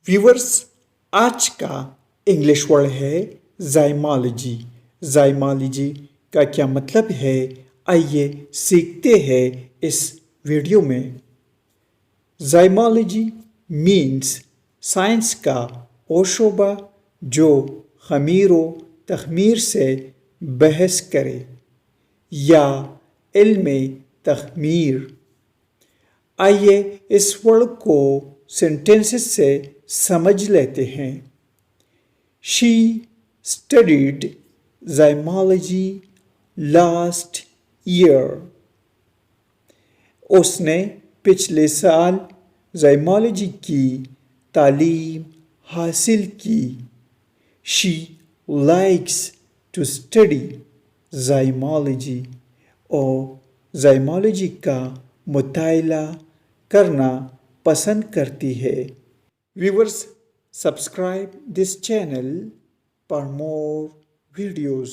Viewers, आज का English word है जाइमोलॉजी। जाइमोलॉजी का क्या मतलब है, आइए सीखते हैं इस वीडियो में। जाइमोलॉजी मीन्स साइंस का वो शोबा जो खमीर व तखमीर से बहस करे या इल्म तखमीर। आइए इस वर्ड को सेंटेंसेस से समझ लेते हैं। She studied zymology last year. उसने पिछले साल ज़ाइमोलॉजी की तालीम हासिल की। She likes to study zymology. और ज़ाइमोलॉजी का मुताला करना पसंद करती है। Viewers, subscribe this channel for more videos.